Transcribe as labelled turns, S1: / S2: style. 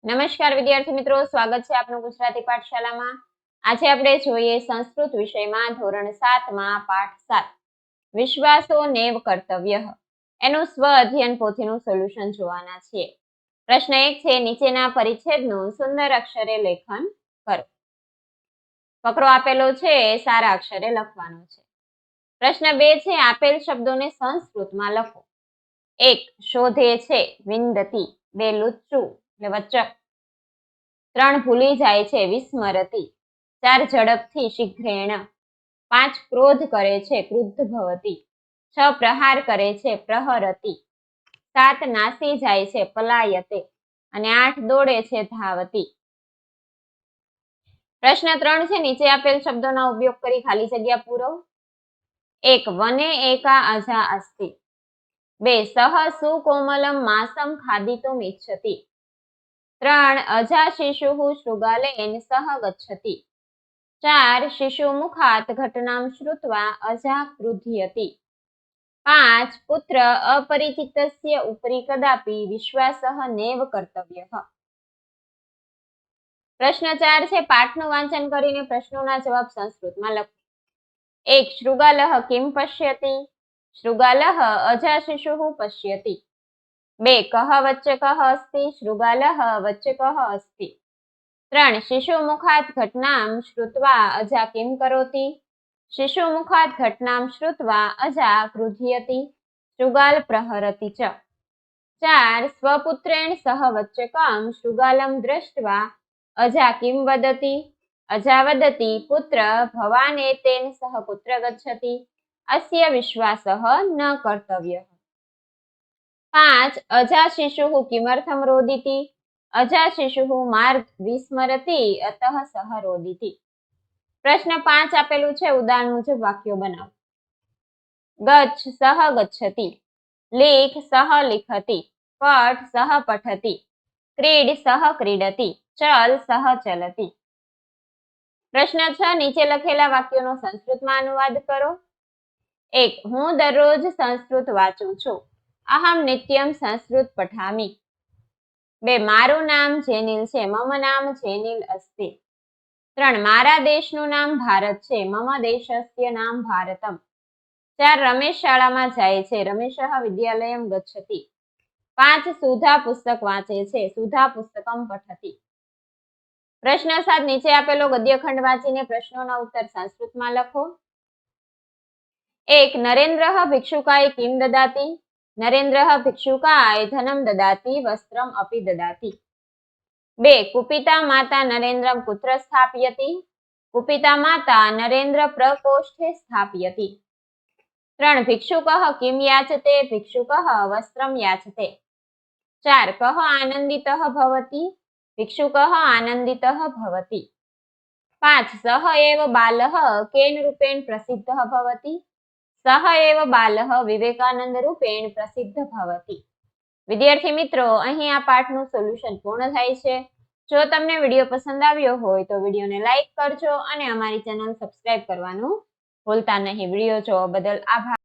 S1: નમસ્કાર વિદ્યાર્થી મિત્રો, સ્વાગત છે આપનું ગુજરાતી પાઠશાલામાં। આજે આપણે જોઈએ સંસ્કૃત વિષયમાં ધોરણ 7 માં પાઠ 7 વિશ્વાસો નેવ કર્તવ્ય એનું સ્વ અધ્યયન પોથીનું સોલ્યુશન જોવાના છીએ। પ્રશ્ન 1 છે, નીચેના પરિચ્છેદનું સુંદર અક્ષરે લેખન કરો। ફકરો આપેલો છે, સારા અક્ષરે લખવાનો છે। પ્રશ્ન 2 છે, આપેલ શબ્દોને સંસ્કૃતમાં લખો। 1 શોધે છે, વિંદતી। 2 લુચ્ચું એટલે વચક। 3 ભૂલી જાય છે, વિસ્મરતી। 4 ઝડપથી, શીઘ્રેણ। 5 ક્રોધ કરે છે, ક્રુદ્ધ ભવતી। 6 પ્રહાર કરે છે, પ્રહરતી। 7 નાસી જાય છે, પલાયતે। અને 8 દોડે છે, ધાવતી। પ્રશ્ન 3 છે, નીચે આપેલ શબ્દોના ઉપયોગ કરી ખાલી જગ્યા પૂરો। 1 વને એકા અજા અસ્તિ। 2 સહ સુકોમલમ માસમ ખાદિતુમ ઇચ્છતિ। 3 અજા શિશુઃ શૃગાલેન સહ ગચ્છતિ। 4 શિશુ મુખાત ઘટનામ શ્રુત્વા અજા ક્રુધ્યતિ। 5 પુત્ર અપરિચિતસ્ય ઉપરી કદાપી વિશ્વાસઃ નેવ કર્તવ્યઃ। પ્રશ્ન 4 છે, પાઠનું વાંચન કરીને પ્રશ્નોના જવાબ સંસ્કૃતમાં લખો। 1 શૃગાલઃ કિમ પશ્યતિ। શૃગાલઃ અજા શિશુઃ પશ્યતિ। 2 કઃ વચ્ચકઃ અસ્તિ। શૃગાલઃ વચ્ચકઃ અસ્તિ। 3 શિશુ મુખાત ઘટનામ શ્રુત્વા અજા કિમ કરોતિ। શિશુ મુખાત ઘટનામ શ્રુત્વા અજા ક્રુધ્યતિ। શૃગાલ પ્રહરતિ ચ। 4 સ્વપુત્રેણ સહ વચ્ચકમ શૃગાલમ દૃષ્ટ્વા અજા કિમ વદતિ। અજા વદતિ પુત્ર ભવાન એતેન સહ કુત્ર ગચ્છતિ। અસ્ય વિશ્વાસઃ ન કર્તવ્યઃ। 5 અજા શિશુઃ કિમર્થમ રોદિતિ। અજા શિશુઃ માર્ગ વિસ્મરતિ અતઃ સહ રોદિતિ। પ્રશ્ન 5 આપેલું છે, ઉદાહરણ મુજબ વાક્યો બનાવો। ગચ્છ સહ ગચ્છતિ। લિખ સહ લિખતિ। પઠ સહ પઠતિ। ક્રીડ સહ ક્રીડતિ। ચલ સહ ચલતિ। પ્રશ્ન 6 નીચે લખેલા વાક્યોનો સંસ્કૃતમાં અનુવાદ કરો। 1 હું દરરોજ સંસ્કૃત વાંચું છું। અહમ નિત્યમ સંસ્કૃત પઠામિ। 2 મારું નામ જેનિલ છે। મમ નામ જેનિલ અસ્તિ। 3 મારા દેશનું નામ ભારત છે। મમ દેશસ્ય નામ ભારતમ। 4 રમેશ શાળામાં જાય છે। રમેશઃ વિદ્યાલયમ ગચ્છતિ। 5 સુધા પુસ્તક વાંચે છે। સુધા પુસ્તકમ પઠતિ। પ્રશ્ન 7 નીચે આપેલો ગદ્યખંડ વાંચીને પ્રશ્નોના ઉત્તર સંસ્કૃતમાં લખો। 1 નરેન્દ્રઃ ભિક્ષુકાય કિમ દદાતિ। નરેન્દ્રઃ ભિક્ષુકાય ધનમ દદાતિ વસ્ત્રમ અપી દદાતિ। 2 કુપિતા માતા નરેન્દ્રમ કુત્ર સ્થાપયતિ। કુપિતા માતા નરેન્દ્ર પ્રકોષ્ઠે સ્થાપયતિ। 3 ભિક્ષુકઃ કિમ યાચતે। ભિક્ષુકઃ વસ્ત્રમ યાચતે। 4 કઃ આનંદિતઃ ભવતિ। ભિક્ષુકઃ આનંદિતઃ ભવતિ। 5 સહ એવ બાલઃ કેન રૂપેણ પ્રસિદ્ધઃ ભવતિ। સહ એવ બાલઃ વિવેકાનંદ રૂપેણ પ્રસિદ્ધ ભવતિ। વિદ્યાર્થી મિત્રો, અહીં આ પાઠનું સોલ્યુશન પૂર્ણ થાય છે। જો તમને વિડીયો પસંદ આવ્યો હોય તો વિડીયોને લાઈક કરજો અને અમારી ચેનલ સબસ્ક્રાઇબ કરવાનું ભૂલતા નહીં। વિડીયો જોવા બદલ આભાર।